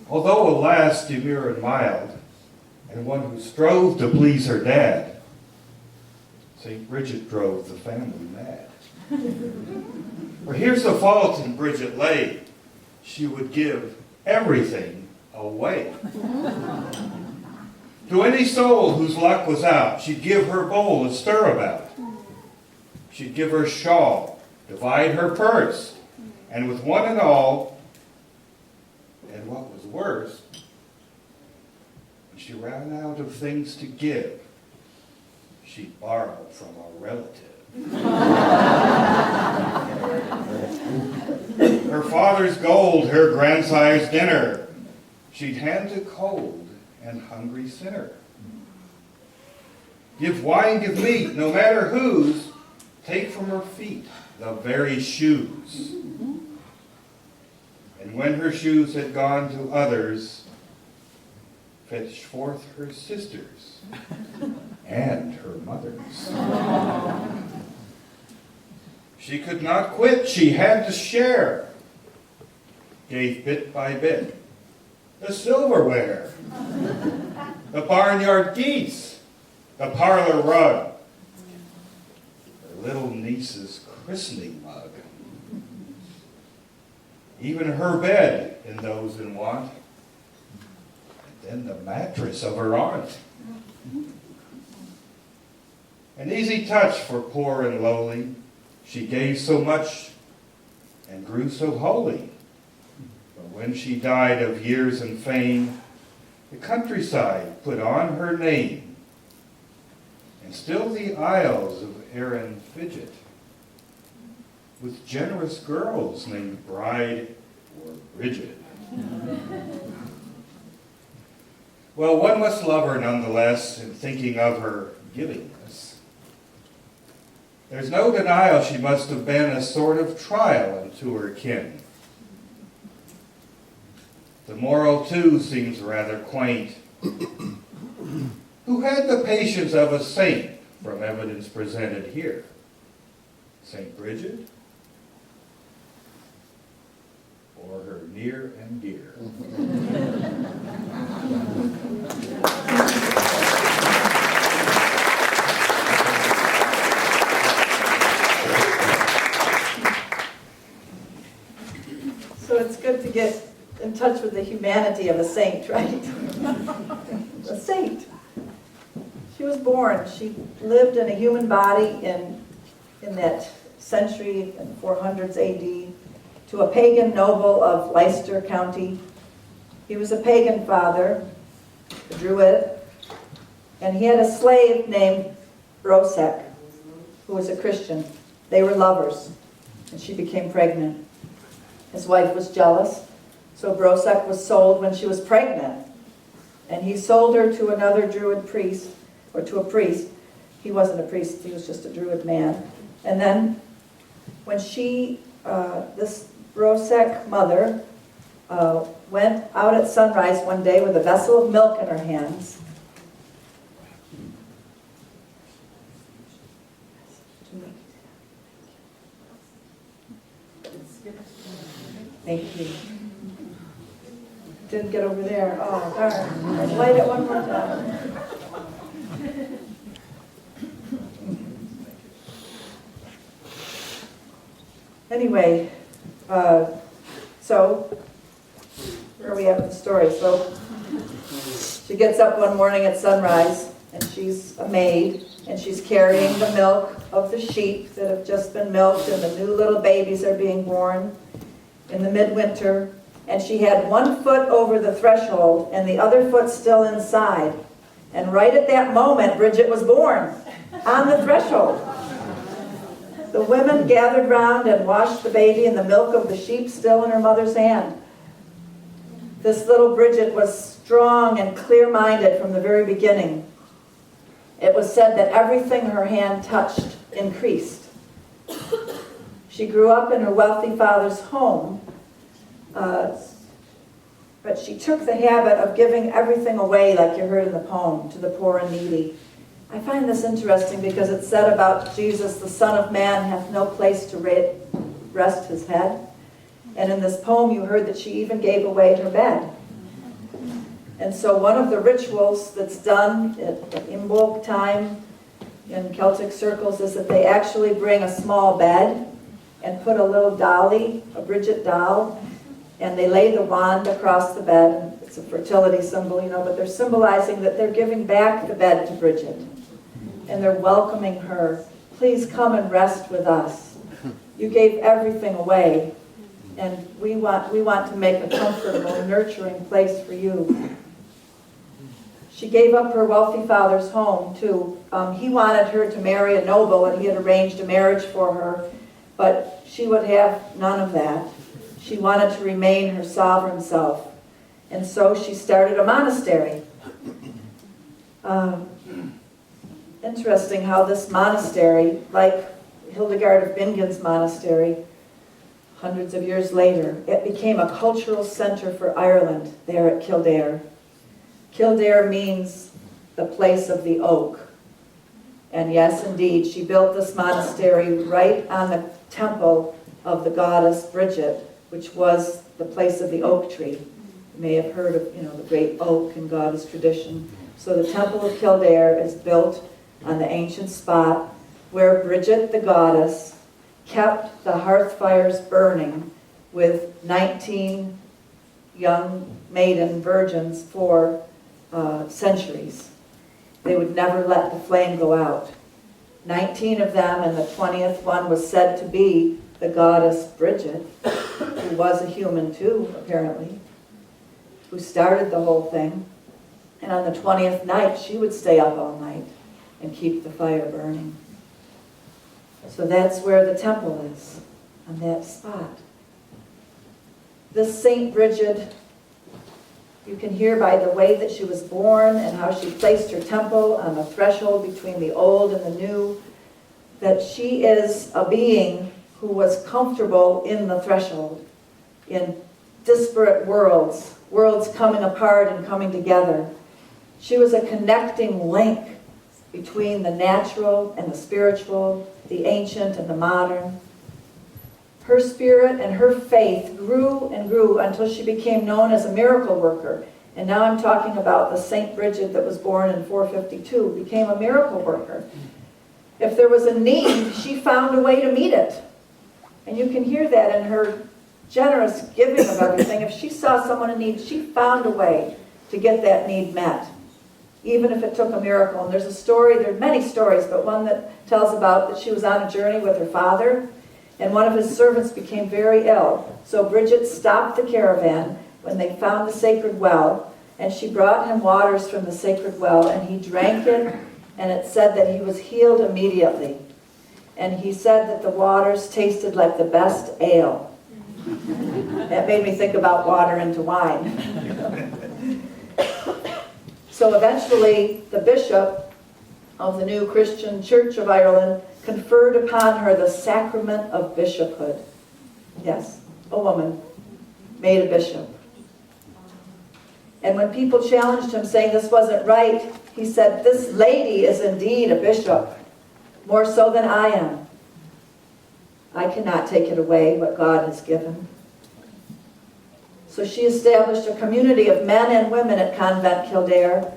Although, alas, demure and mild, and one who strove to please her dad, St. Bridget drove the family mad. For here's the fault in Bridget lay: she would give everything away. To any soul whose luck was out, she'd give her bowl a stirabout. She'd give her shawl, divide her purse, and with one and all, and what was worse, when she ran out of things to give, she'd borrow from a relative. Her father's gold, her grandsire's dinner, she'd hand to cold and hungry sinner. Give wine, give meat, no matter whose, take from her feet the very shoes. And when her shoes had gone to others, fetch forth her sisters and her mothers. She could not quit, she had to share. Gave bit by bit the silverware, the barnyard geese, the parlor rug, her little niece's christening mug, even her bed in those in want, and then the mattress of her aunt. An easy touch for poor and lowly, she gave so much and grew so holy. But when she died of years and fame, the countryside put on her name, and still the isles of Erin fidget with generous girls named Bride or Bridget. Well, one must love her nonetheless in thinking of her givingness. There's no denial she must have been a sort of trial unto her kin. The moral, too, seems rather quaint. Who had the patience of a saint, from evidence presented here? St. Bridget? Or her near and dear? So it's good to get in touch with the humanity of a saint, right? A saint. She was born, she lived in a human body in that century, in 400s AD. to a pagan noble of Leicester County. He was a pagan father, a Druid, and he had a slave named Brosek, who was a Christian. They were lovers, and she became pregnant. His wife was jealous, so Brosek was sold when she was pregnant. And he sold her to another Druid priest, or to a priest. He wasn't a priest, he was just a Druid man. And then when this Brosek mother went out at sunrise one day with a vessel of milk in her hands, thank you. Didn't get over there. Oh, darn. I'd light it one more time. Anyway, so where are we at with the story? So she gets up one morning at sunrise, and she's a maid, and she's carrying the milk of the sheep that have just been milked, and the new little babies are being born in the midwinter. And she had one foot over the threshold and the other foot still inside. And right at that moment, Bridget was born on the threshold. The women gathered round and washed the baby in the milk of the sheep still in her mother's hand. This little Bridget was strong and clear-minded from the very beginning. It was said that everything her hand touched increased. She grew up in her wealthy father's home, but she took the habit of giving everything away, like you heard in the poem, to the poor and needy. I find this interesting because it's said about Jesus, the Son of Man hath no place to rest his head. And in this poem you heard that she even gave away her bed. And so one of the rituals that's done at Imbolc time in Celtic circles is that they actually bring a small bed and put a little dolly, a Bridget doll, and they lay the wand across the bed. It's a fertility symbol, but they're symbolizing that they're giving back the bed to Bridget. And they're welcoming her. Please come and rest with us. You gave everything away, and we want to make a comfortable, nurturing place for you. She gave up her wealthy father's home, too. He wanted her to marry a noble, and he had arranged a marriage for her, but she would have none of that. She wanted to remain her sovereign self, and so she started a monastery. Interesting how this monastery, like Hildegard of Bingen's monastery, hundreds of years later, it became a cultural center for Ireland there at Kildare. Kildare means the place of the oak. And yes, indeed, she built this monastery right on the temple of the goddess Bridget, which was the place of the oak tree. You may have heard of, the great oak in goddess tradition. So the temple of Kildare is built on the ancient spot where Bridget, the goddess, kept the hearth fires burning with 19 young maiden virgins for centuries. They would never let the flame go out. 19 of them, and the 20th one was said to be the goddess Bridget, who was a human too, apparently, who started the whole thing. And on the 20th night, she would stay up all night and keep the fire burning. So that's where the temple is, on that spot. This Saint Bridget, you can hear by the way that she was born and how she placed her temple on the threshold between the old and the new, that she is a being who was comfortable in the threshold, in disparate worlds coming apart and coming together. She was a connecting link between the natural and the spiritual, the ancient and the modern. Her spirit and her faith grew and grew until she became known as a miracle worker. And now I'm talking about the Saint Bridget that was born in 452, became a miracle worker. If there was a need, she found a way to meet it. And you can hear that in her generous giving of everything. If she saw someone in need, she found a way to get that need met, even if it took a miracle. And there's a story, there are many stories, but one that tells about that she was on a journey with her father, and one of his servants became very ill. So Bridget stopped the caravan when they found the sacred well, and she brought him waters from the sacred well, and he drank it, and it said that he was healed immediately. And he said that the waters tasted like the best ale. That made me think about water into wine. So eventually, the bishop of the new Christian Church of Ireland conferred upon her the sacrament of bishophood. Yes, a woman made a bishop. And when people challenged him, saying this wasn't right, he said, "This lady is indeed a bishop, more so than I am. I cannot take it away, what God has given." So she established a community of men and women at Convent Kildare.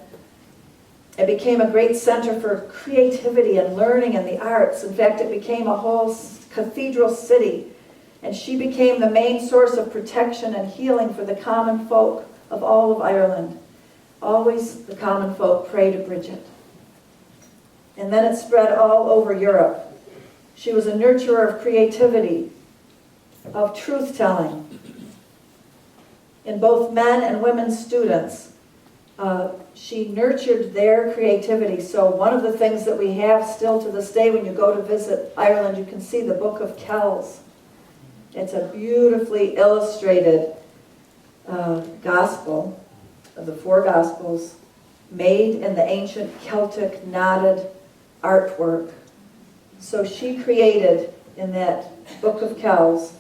It became a great center for creativity and learning in the arts. In fact, it became a whole cathedral city. And she became the main source of protection and healing for the common folk of all of Ireland. Always the common folk pray to Bridget. And then it spread all over Europe. She was a nurturer of creativity, of truth-telling. In both men and women students, she nurtured their creativity. So one of the things that we have still to this day when you go to visit Ireland, you can see the Book of Kells. It's a beautifully illustrated gospel of the four gospels made in the ancient Celtic knotted artwork. So she created in that Book of Kells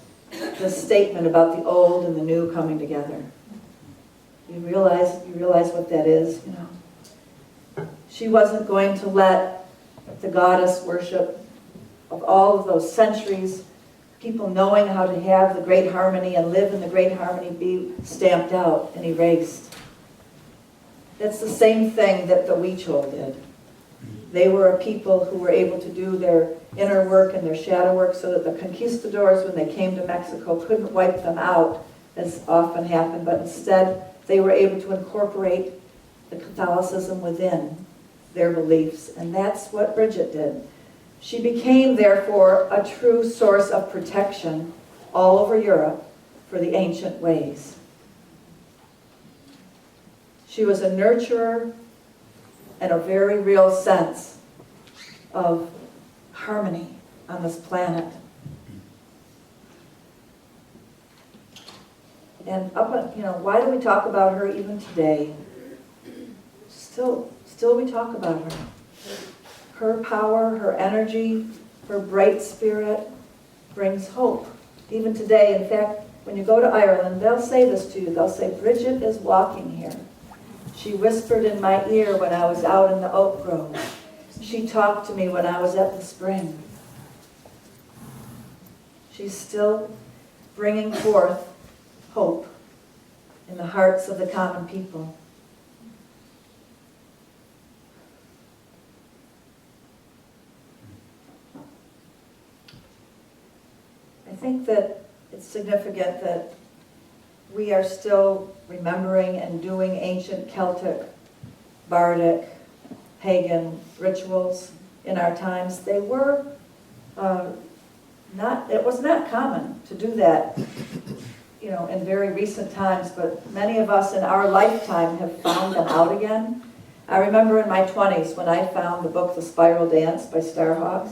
this statement about the old and the new coming together. You realize what that is, you know. She wasn't going to let the goddess worship of all of those centuries, people knowing how to have the great harmony and live in the great harmony, be stamped out and erased. That's the same thing that the Huichol did. They were a people who were able to do their inner work and their shadow work so that the conquistadors, when they came to Mexico, couldn't wipe them out, as often happened, but instead they were able to incorporate the Catholicism within their beliefs. And that's what Bridget did. She became, therefore, a true source of protection all over Europe for the ancient ways. She was a nurturer and a very real sense of harmony on this planet. And why do we talk about her even today? Still we talk about her. Her power, her energy, her bright spirit brings hope. Even today, in fact, when you go to Ireland, they'll say this to you. They'll say, "Bridget is walking here. She whispered in my ear when I was out in the oak grove. She talked to me when I was at the spring." She's still bringing forth hope in the hearts of the common people. I think that it's significant that we are still remembering and doing ancient Celtic, bardic, pagan rituals in our times. They were it was not common to do that, in very recent times, but many of us in our lifetime have found them out again. I remember in my 20s when I found the book The Spiral Dance by Starhawk.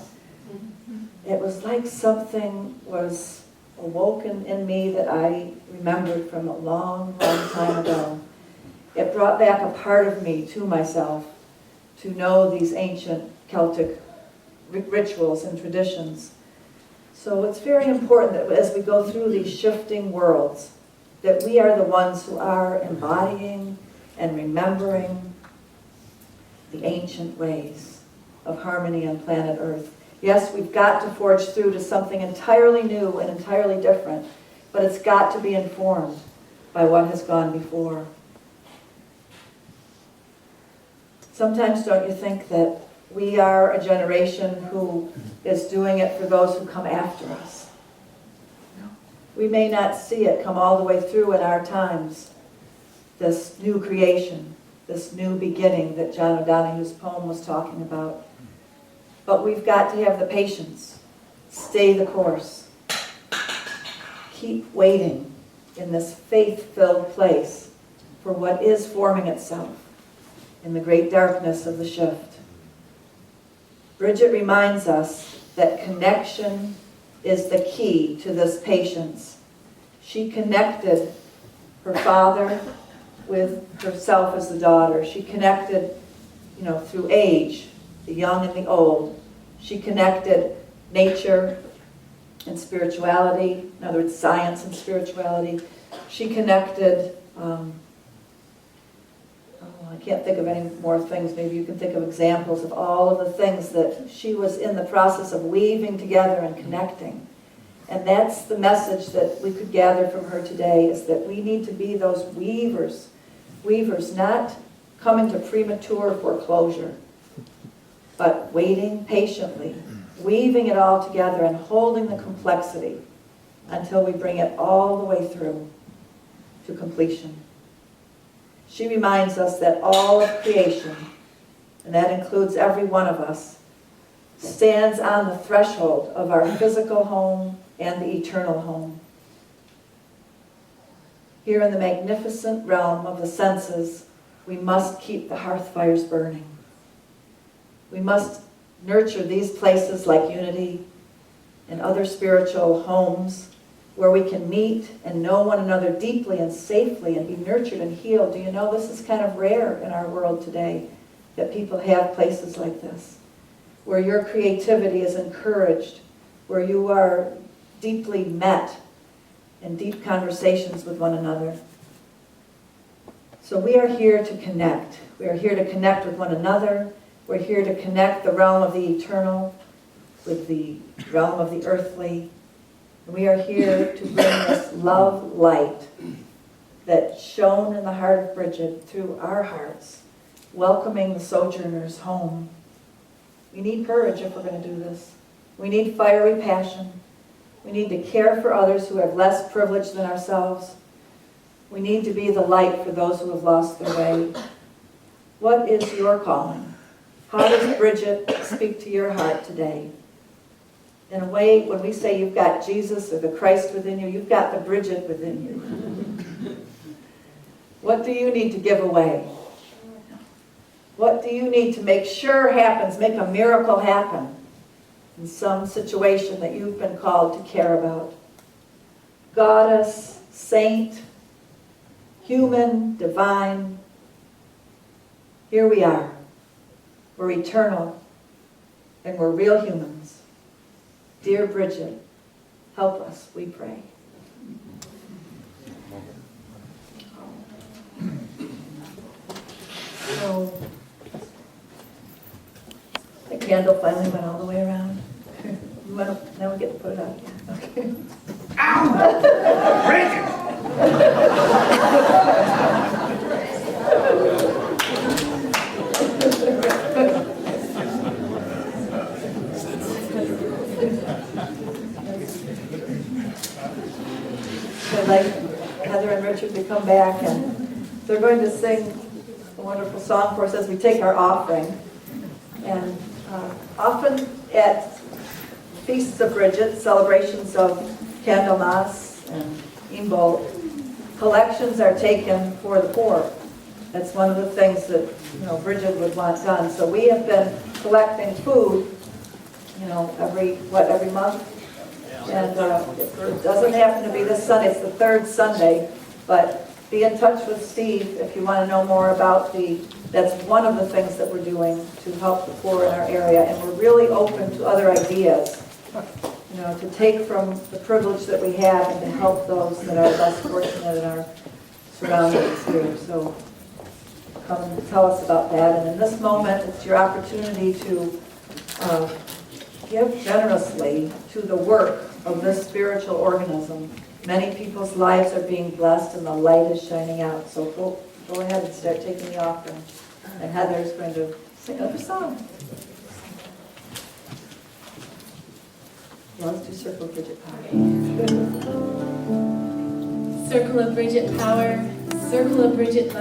It was like something was awoken in me that I remembered from a long, long time ago. It brought back a part of me to myself to know these ancient Celtic rituals and traditions. So it's very important that as we go through these shifting worlds, that we are the ones who are embodying and remembering the ancient ways of harmony on planet Earth. Yes, we've got to forge through to something entirely new and entirely different, but it's got to be informed by what has gone before. Sometimes don't you think that we are a generation who is doing it for those who come after us? We may not see it come all the way through in our times, this new creation, this new beginning that John O'Donoghue's poem was talking about. But we've got to have the patience, stay the course, keep waiting in this faith-filled place for what is forming itself in the great darkness of the shift. Bridget reminds us that connection is the key to this patience. She connected her father with herself as the daughter. She connected, through age, the young and the old. She connected nature and spirituality, in other words, science and spirituality. She connected, I can't think of any more things, maybe you can think of examples of all of the things that she was in the process of weaving together and connecting. And that's the message that we could gather from her today, is that we need to be those weavers, not coming to premature foreclosure, but waiting patiently, weaving it all together and holding the complexity until we bring it all the way through to completion. She reminds us that all of creation, and that includes every one of us, stands on the threshold of our physical home and the eternal home. Here in the magnificent realm of the senses, we must keep the hearth fires burning. We must nurture these places like Unity and other spiritual homes where we can meet and know one another deeply and safely and be nurtured and healed. Do you know this is kind of rare in our world today, that people have places like this, where your creativity is encouraged, where you are deeply met in deep conversations with one another. So we are here to connect. We are here to connect with one another. We're here to connect the realm of the eternal with the realm of the earthly. We are here to bring this love light that shone in the heart of Bridget through our hearts, welcoming the sojourners home. We need courage if we're going to do this. We need fiery passion. We need to care for others who have less privilege than ourselves. We need to be the light for those who have lost their way. What is your calling? How does Bridget speak to your heart today? In a way, when we say you've got Jesus or the Christ within you, you've got the Bridget within you. What do you need to give away? What do you need to make sure happens, make a miracle happen in some situation that you've been called to care about? Goddess, saint, human, divine, here we are. We're eternal, and we're real humans. Dear Bridget, help us, we pray. So, the candle finally went all the way around. Now we get to put it out again. Okay. Bridget! I'd like Heather and Richard to come back, and they're going to sing a wonderful song for us as we take our offering. And often at feasts of Bridget, celebrations of Candlemas and Imbolc, collections are taken for the poor. That's one of the things that Bridget would want done. So we have been collecting food, every month. And it doesn't happen to be this Sunday, it's the third Sunday, but be in touch with Steve if you want to know more about that's one of the things that we're doing to help the poor in our area. And we're really open to other ideas, to take from the privilege that we have and to help those that are less fortunate in our surroundings here. So come and tell us about that. And in this moment, it's your opportunity to give generously to the work of this spiritual organism. Many people's lives are being blessed and the light is shining out. So go ahead and start taking the offering. And Heather's going to sing another song. Let's do Circle of Bridget Power. Circle of Bridget power, circle of Bridget light.